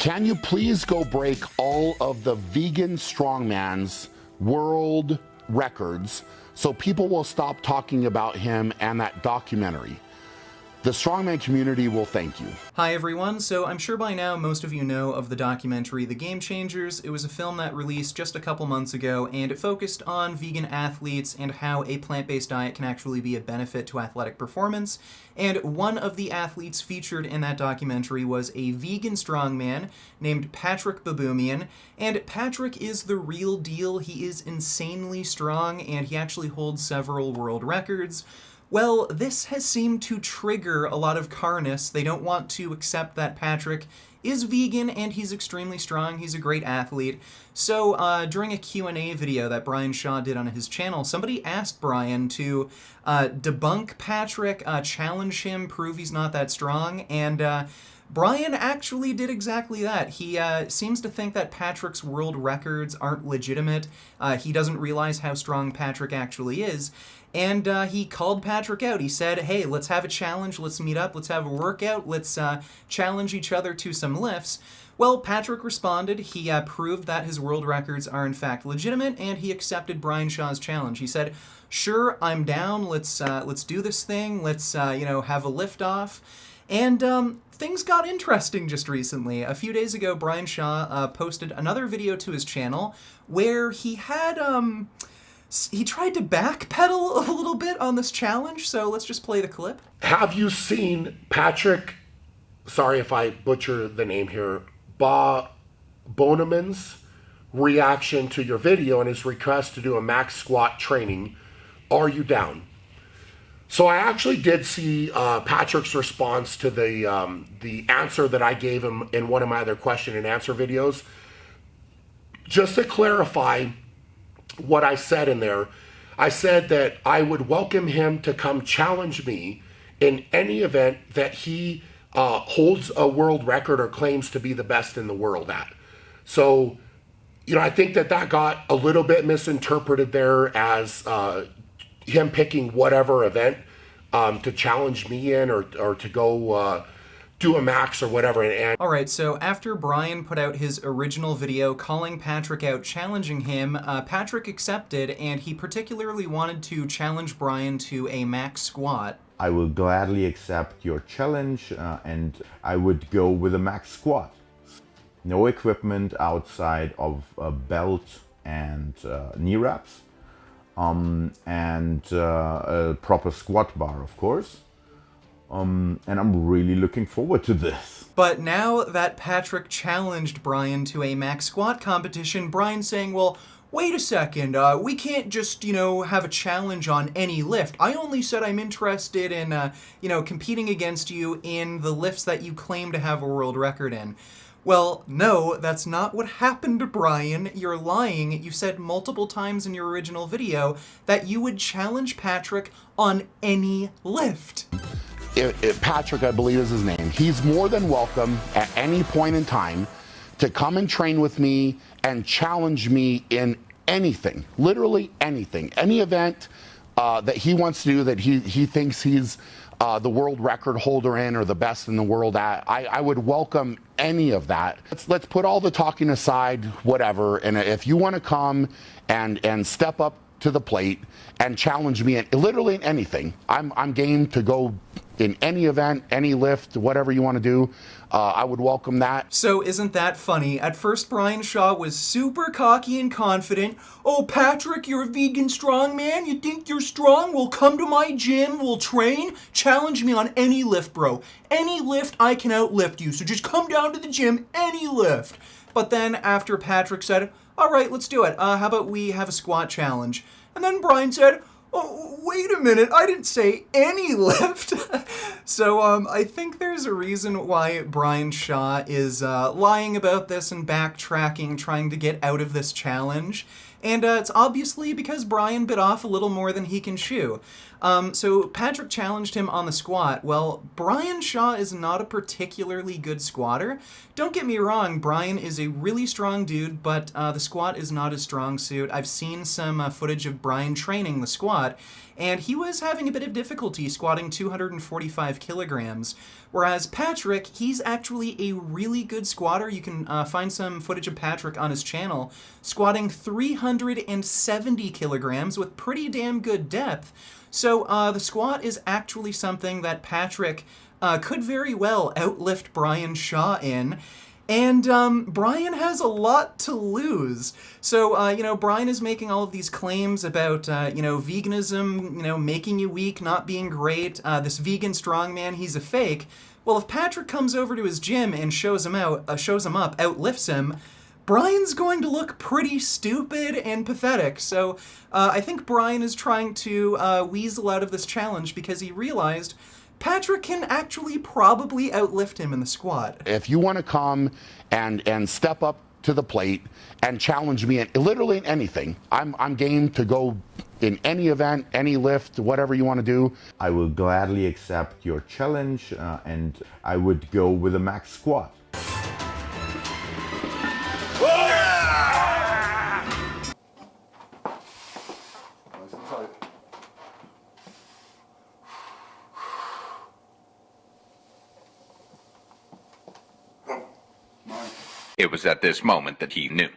Can you please go break all of the vegan strongman's world records so people will stop talking about him and that documentary? The Strongman community will thank you. Hi everyone, so I'm sure by now most of you know of the documentary The Game Changers. It was a film that released just a couple months ago, and it focused on vegan athletes and how a plant-based diet can actually be a benefit to athletic performance. And one of the athletes featured in that documentary was a vegan strongman named Patrik Baboumian. And Patrik is the real deal. He is insanely strong, and he actually holds several world records. Well, this has seemed to trigger a lot of carness. They don't want to accept that Patrik is vegan and he's extremely strong. He's a great athlete. So during a Q&A video that Brian Shaw did on his channel, somebody asked Brian to debunk Patrik, challenge him, prove he's not that strong, and Brian actually did exactly that. He seems to think that Patrik's world records aren't legitimate. He doesn't realize how strong Patrik actually is. And he called Patrik out. He said, hey, let's have a challenge, let's meet up, let's have a workout, let's challenge each other to some lifts. Well, Patrik responded. He proved that his world records are in fact legitimate, and he accepted Brian Shaw's challenge. He said, sure, I'm down, let's do this thing, let's have a lift off. And things got interesting just recently. A few days ago, Brian Shaw posted another video to his channel where he had he tried to backpedal a little bit on this challenge, so let's just play the clip. Have you seen Patrik, sorry if I butcher the name here, Baboumian's reaction to your video and his request to do a max squat training? Are you down? So I actually did see Patrik's response to the answer that I gave him in one of my other question and answer videos. Just to clarify what I said in there, I said that I would welcome him to come challenge me in any event that he holds a world record or claims to be the best in the world at. So, I think that got a little bit misinterpreted there as him picking whatever event to challenge me in or to go do a max or whatever. Alright, so after Brian put out his original video calling Patrik out, challenging him, Patrik accepted, and he particularly wanted to challenge Brian to a max squat. I will gladly accept your challenge, and I would go with a max squat. No equipment outside of a belt and knee wraps, and a proper squat bar, of course. And I'm really looking forward to this. But now that Patrik challenged Brian to a max squat competition, Brian's saying, well, wait a second, we can't just, have a challenge on any lift. I only said I'm interested in, competing against you in the lifts that you claim to have a world record in. Well, no, that's not what happened to Brian. You're lying. You said multiple times in your original video that you would challenge Patrik on any lift. Patrik, I believe is his name. He's more than welcome at any point in time to come and train with me and challenge me in anything, literally anything, any event that he wants to do that he thinks he's the world record holder in or the best in the world at. I would welcome any of that. Let's put all the talking aside, whatever, and if you want to come and step up to the plate and challenge me in literally in anything, I'm game to go in any event, any lift, whatever you want to do. I would welcome that. So isn't that funny? At first, Brian Shaw was super cocky and confident. Oh, Patrik, you're a vegan strongman? You think you're strong? Well, come to my gym, we'll train. Challenge me on any lift, bro. Any lift, I can outlift you. So just come down to the gym, any lift. But then after Patrik said, all right, let's do it. How about we have a squat challenge? And then Brian said, oh, wait a minute, I didn't say any lift. So I think there's a reason why Brian Shaw is lying about this and backtracking, trying to get out of this challenge. And it's obviously because Brian bit off a little more than he can chew. So Patrik challenged him on the squat. Well, Brian Shaw is not a particularly good squatter. Don't get me wrong, Brian is a really strong dude, but the squat is not his strong suit. I've seen some footage of Brian training the squat, and he was having a bit of difficulty squatting 245 kilograms, whereas Patrik, he's actually a really good squatter. You can find some footage of Patrik on his channel, squatting 370 kilograms with pretty damn good depth. So the squat is actually something that Patrik could very well outlift Brian Shaw in. And Brian has a lot to lose. So, Brian is making all of these claims about, veganism, making you weak, not being great. This vegan strongman, he's a fake. Well, if Patrik comes over to his gym and shows him up, outlifts him, Brian's going to look pretty stupid and pathetic. So I think Brian is trying to weasel out of this challenge because he realized Patrik can actually probably outlift him in the squat. If you want to come and step up to the plate and challenge me in literally in anything, I'm game to go in any event, any lift, whatever you want to do. I will gladly accept your challenge, and I would go with a max squat. It was at this moment that he knew.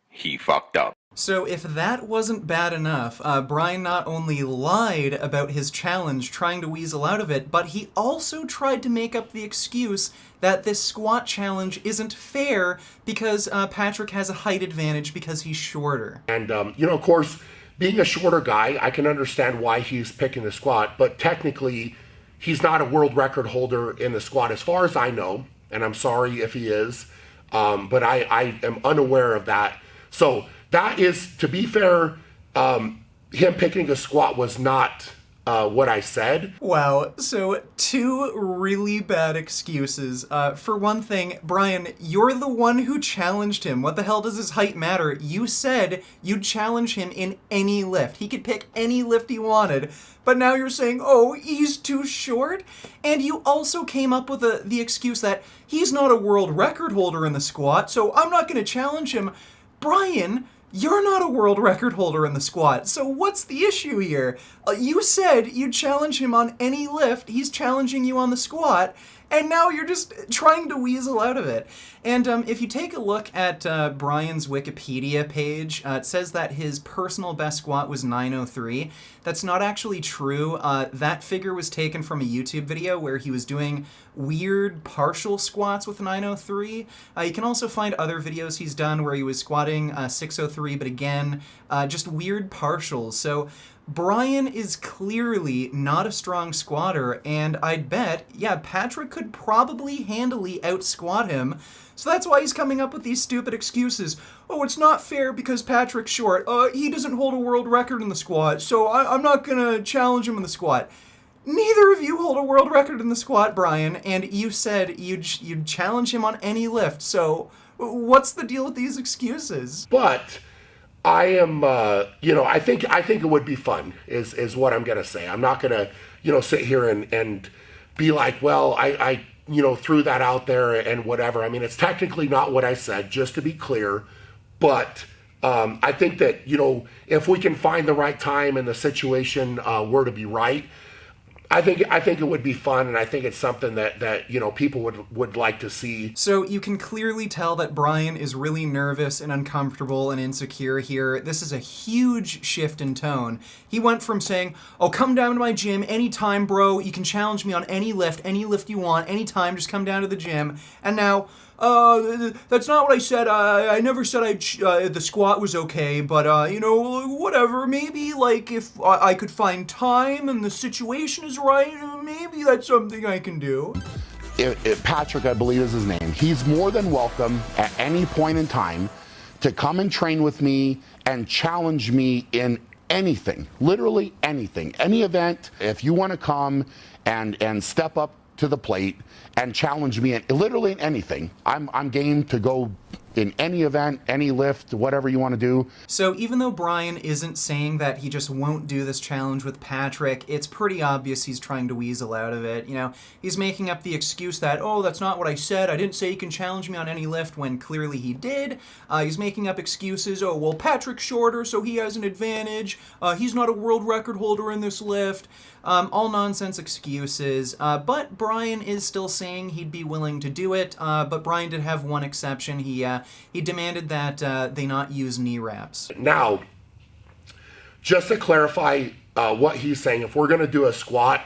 He fucked up. So if that wasn't bad enough, Brian not only lied about his challenge, trying to weasel out of it, but he also tried to make up the excuse that this squat challenge isn't fair because Patrik has a height advantage because he's shorter. And, of course, being a shorter guy, I can understand why he's picking the squat, but technically, he's not a world record holder in the squat as far as I know, and I'm sorry if he is. But I am unaware of that. So that is, to be fair, him picking a squat was not what I said. Wow, so two really bad excuses. For one thing, Brian, you're the one who challenged him. What the hell does his height matter? You said you'd challenge him in any lift. He could pick any lift he wanted. But now you're saying, oh, he's too short? And you also came up with the excuse that he's not a world record holder in the squat, so I'm not going to challenge him. Brian, you're not a world record holder in the squat, so what's the issue here? You said you'd challenge him on any lift, he's challenging you on the squat, and now you're just trying to weasel out of it. And if you take a look at Brian's Wikipedia page, it says that his personal best squat was 903. That's not actually true. That figure was taken from a YouTube video where he was doing weird partial squats with 903. You can also find other videos he's done where he was squatting 603, but again, just weird partials. So Brian is clearly not a strong squatter, and I'd bet, Patrik could probably handily out-squat him. So that's why he's coming up with these stupid excuses. Oh, it's not fair because Patrik's short. He doesn't hold a world record in the squat, so I'm not gonna challenge him in the squat. Neither of you hold a world record in the squat, Brian, and you said you'd challenge him on any lift, so what's the deal with these excuses? But I am, I think it would be fun, is what I'm gonna say. I'm not gonna, sit here and be like, well, I threw that out there and whatever. I mean, it's technically not what I said, just to be clear. But I think that, if we can find the right time and the situation were to be right, I think it would be fun, and I think it's something that people would like to see. So you can clearly tell that Brian is really nervous and uncomfortable and insecure here. This is a huge shift in tone. He went from saying, oh, come down to my gym anytime, bro. You can challenge me on any lift you want, anytime, just come down to the gym. And now, that's not what I said. I never said the squat was okay, but, whatever. Maybe, if I could find time and the situation is right, maybe that's something I can do. Patrik, I believe is his name. He's more than welcome at any point in time to come and train with me and challenge me in anything, literally anything, any event. If you want to come and step up to the plate and challenge me in literally anything, I'm game to go in any event, any lift, whatever you want to do. So even though Brian isn't saying that he just won't do this challenge with Patrik, it's pretty obvious he's trying to weasel out of it. You know, he's making up the excuse that, oh, that's not what I said. I didn't say you can challenge me on any lift, when clearly he did. He's making up excuses. Oh, well, Patrik's shorter, so he has an advantage. He's not a world record holder in this lift. All nonsense excuses. But Brian is still saying he'd be willing to do it. But Brian did have one exception. He demanded that they not use knee wraps. Now, just to clarify what he's saying, if we're going to do a squat,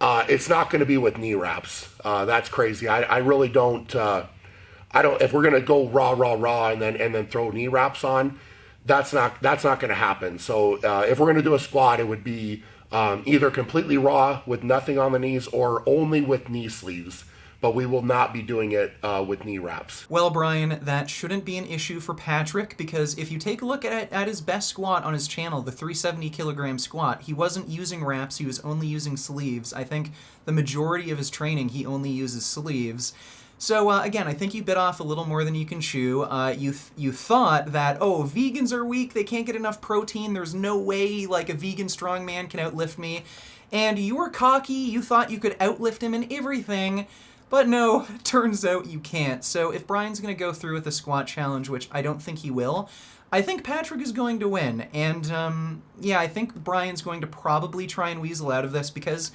it's not going to be with knee wraps. That's crazy. I really don't. If we're going to go raw, and then throw knee wraps on, that's not going to happen. So if we're going to do a squat, it would be either completely raw with nothing on the knees, or only with knee sleeves. But we will not be doing it with knee wraps. Well, Brian, that shouldn't be an issue for Patrik, because if you take a look at his best squat on his channel, the 370 kilogram squat, he wasn't using wraps, he was only using sleeves. I think the majority of his training, he only uses sleeves. So again, I think you bit off a little more than you can chew. You thought that, oh, vegans are weak, they can't get enough protein, there's no way like a vegan strongman can outlift me. And you were cocky, you thought you could outlift him in everything. But no, turns out you can't. So if Brian's going to go through with the squat challenge, which I don't think he will, I think Patrik is going to win. And yeah, I think Brian's going to probably try and weasel out of this, because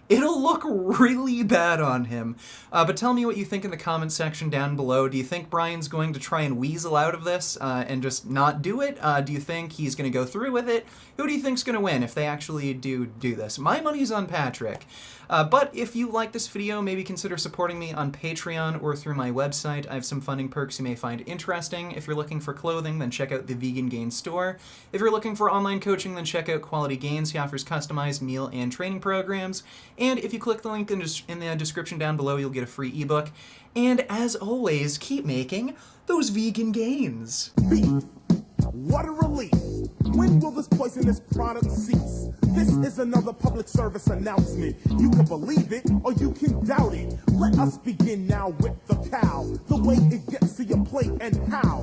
it'll look really bad on him. But tell me what you think in the comment section down below. Do you think Brian's going to try and weasel out of this and just not do it? Do you think he's going to go through with it? Who do you think's going to win if they actually do this? My money's on Patrik. But if you like this video, maybe consider supporting me on Patreon or through my website. I have some funding perks you may find interesting. If you're looking for clothing, then check out the Vegan Gains store. If you're looking for online coaching, then check out Quality Gains. He offers customized meal and training programs. And if you click the link in the description down below, you'll get a free ebook. And as always, keep making those vegan gains. What a relief. When will this poisonous product cease? This is another public service announcement. You can believe it or you can doubt it. Let us begin now with the cow. The way it gets to your plate and how.